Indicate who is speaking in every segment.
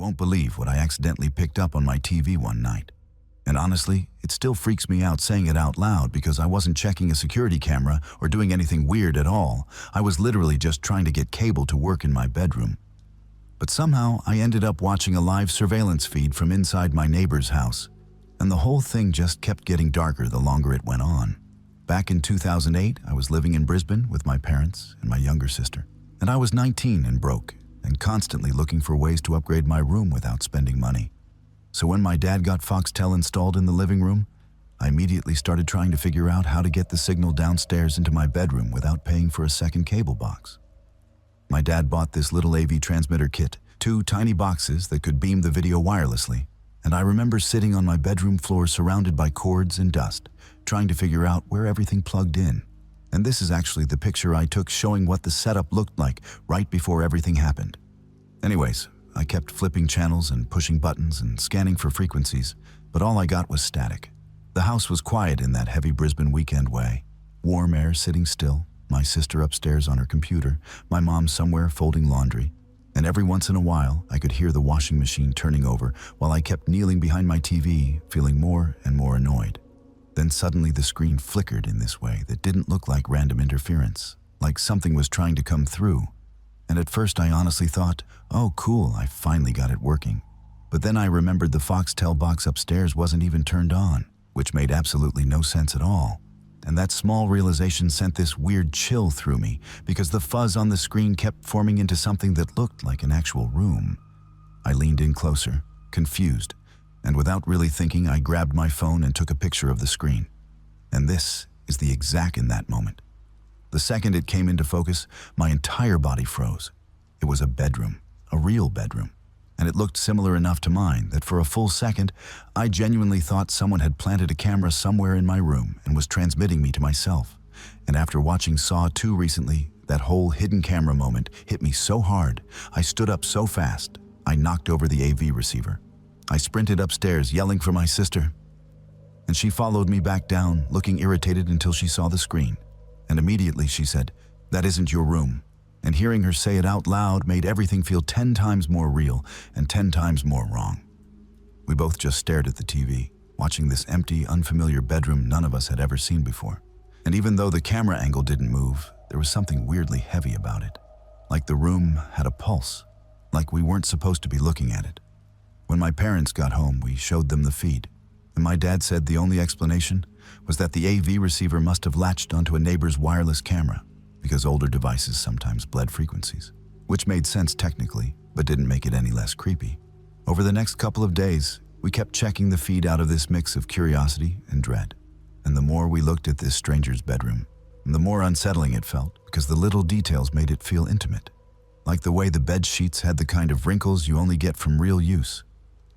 Speaker 1: won't believe what I accidentally picked up on my TV one night. And honestly, it still freaks me out saying it out loud because I wasn't checking a security camera or doing anything weird at all. I was literally just trying to get cable to work in my bedroom. But somehow I ended up watching a live surveillance feed from inside my neighbor's house. And the whole thing just kept getting darker the longer it went on. Back in 2008, I was living in Brisbane with my parents and my younger sister. And I was 19 and broke, and constantly looking for ways to upgrade my room without spending money. So when my dad got Foxtel installed in the living room, I immediately started trying to figure out how to get the signal downstairs into my bedroom without paying for a second cable box. My dad bought this little AV transmitter kit, 2 tiny boxes that could beam the video wirelessly, and I remember sitting on my bedroom floor surrounded by cords and dust, trying to figure out where everything plugged in. And this is actually the picture I took showing what the setup looked like right before everything happened. Anyways, I kept flipping channels and pushing buttons and scanning for frequencies, but all I got was static. The house was quiet in that heavy Brisbane weekend way. Warm air sitting still, my sister upstairs on her computer, my mom somewhere folding laundry, and every once in a while I could hear the washing machine turning over while I kept kneeling behind my TV, feeling more and more annoyed. Then suddenly the screen flickered in this way that didn't look like random interference, like something was trying to come through. And at first I honestly thought, oh cool, I finally got it working. But then I remembered the Foxtel box upstairs wasn't even turned on, which made absolutely no sense at all. And that small realization sent this weird chill through me because the fuzz on the screen kept forming into something that looked like an actual room. I leaned in closer, confused, and without really thinking, I grabbed my phone and took a picture of the screen. And this is the exact in that moment. The second it came into focus, my entire body froze. It was a bedroom, a real bedroom. And it looked similar enough to mine that for a full second, I genuinely thought someone had planted a camera somewhere in my room and was transmitting me to myself. And after watching Saw 2 recently, that whole hidden camera moment hit me so hard, I stood up so fast, I knocked over the AV receiver. I sprinted upstairs, yelling for my sister. And she followed me back down, looking irritated until she saw the screen. And immediately she said, "That isn't your room." And hearing her say it out loud made everything feel 10 times more real and 10 times more wrong. We both just stared at the TV, watching this empty, unfamiliar bedroom none of us had ever seen before. And even though the camera angle didn't move, there was something weirdly heavy about it. Like the room had a pulse, like we weren't supposed to be looking at it. When my parents got home, we showed them the feed, and my dad said the only explanation was that the AV receiver must have latched onto a neighbor's wireless camera, because older devices sometimes bled frequencies, which made sense technically, but didn't make it any less creepy. Over the next couple of days, we kept checking the feed out of this mix of curiosity and dread. And the more we looked at this stranger's bedroom, the more unsettling it felt, because the little details made it feel intimate. Like the way the bed sheets had the kind of wrinkles you only get from real use,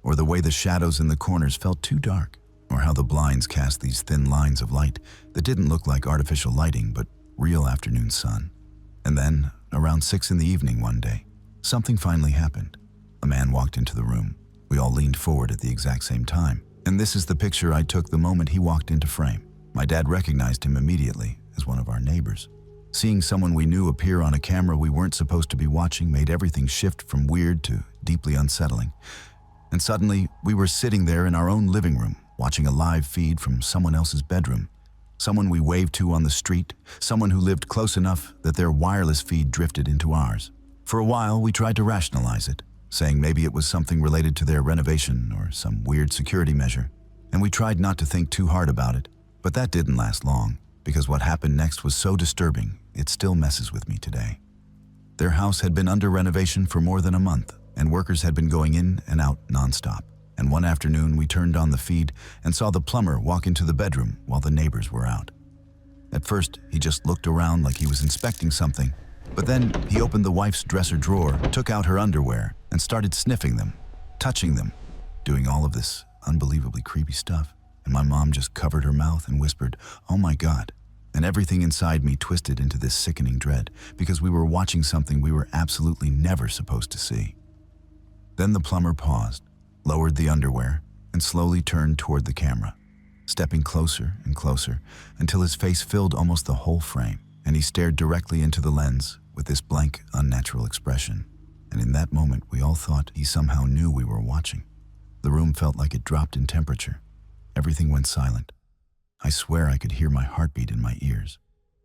Speaker 1: or the way the shadows in the corners felt too dark, or how the blinds cast these thin lines of light that didn't look like artificial lighting, but real afternoon sun. And then, around 6 in the evening one day, something finally happened. A man walked into the room. We all leaned forward at the exact same time. And this is the picture I took the moment he walked into frame. My dad recognized him immediately as one of our neighbors. Seeing someone we knew appear on a camera we weren't supposed to be watching made everything shift from weird to deeply unsettling. And suddenly, we were sitting there in our own living room, watching a live feed from someone else's bedroom. Someone we waved to on the street, someone who lived close enough that their wireless feed drifted into ours. For a while, we tried to rationalize it, saying maybe it was something related to their renovation or some weird security measure. And we tried not to think too hard about it, but that didn't last long, because what happened next was so disturbing, it still messes with me today. Their house had been under renovation for more than a month, and workers had been going in and out nonstop. And one afternoon, we turned on the feed and saw the plumber walk into the bedroom while the neighbors were out. At first, he just looked around like he was inspecting something, but then he opened the wife's dresser drawer, took out her underwear, and started sniffing them, touching them, doing all of this unbelievably creepy stuff. And my mom just covered her mouth and whispered, "Oh my God." And everything inside me twisted into this sickening dread because we were watching something we were absolutely never supposed to see. Then the plumber paused, lowered the underwear, and slowly turned toward the camera, stepping closer and closer until his face filled almost the whole frame, and he stared directly into the lens with this blank, unnatural expression. and in that moment we all thought he somehow knew we were watching. The room felt like it dropped in temperature. Everything went silent. I swear I could hear my heartbeat in my ears.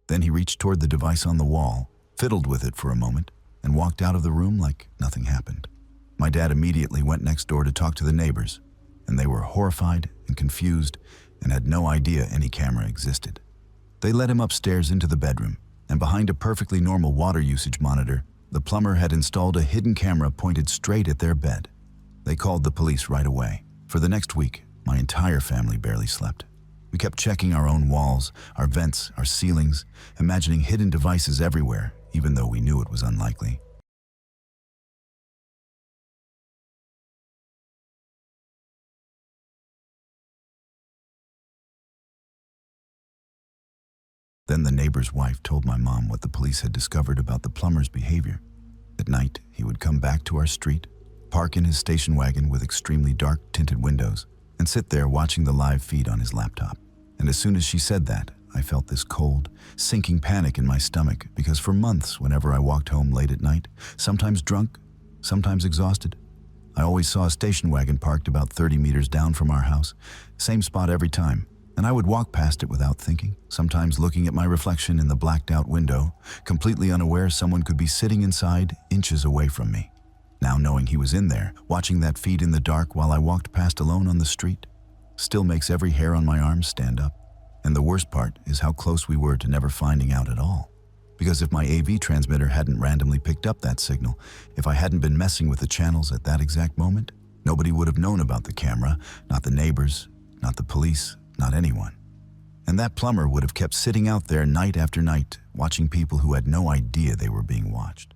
Speaker 1: Then he reached toward the device on the wall, fiddled with it for a moment, and walked out of the room like nothing happened. My dad immediately went next door to talk to the neighbors, and they were horrified and confused and had no idea any camera existed. They led him upstairs into the bedroom, and behind a perfectly normal water usage monitor, the plumber had installed a hidden camera pointed straight at their bed. They called the police right away. For the next week, my entire family barely slept. We kept checking our own walls, our vents, our ceilings, imagining hidden devices everywhere, even though we knew it was unlikely. Then the neighbor's wife told my mom what the police had discovered about the plumber's behavior. At night, he would come back to our street, park in his station wagon with extremely dark tinted windows, and sit there watching the live feed on his laptop. And as soon as she said that, I felt this cold, sinking panic in my stomach because for months, whenever I walked home late at night, sometimes drunk, sometimes exhausted, I always saw a station wagon parked about 30 meters down from our house, same spot every time, and I would walk past it without thinking, sometimes looking at my reflection in the blacked-out window, completely unaware someone could be sitting inside inches away from me. Now knowing he was in there, watching that feed in the dark while I walked past alone on the street, still makes every hair on my arm stand up. And the worst part is how close we were to never finding out at all. Because if my AV transmitter hadn't randomly picked up that signal, if I hadn't been messing with the channels at that exact moment, nobody would have known about the camera, not the neighbors, not the police, not anyone. And that plumber would have kept sitting out there night after night, watching people who had no idea they were being watched.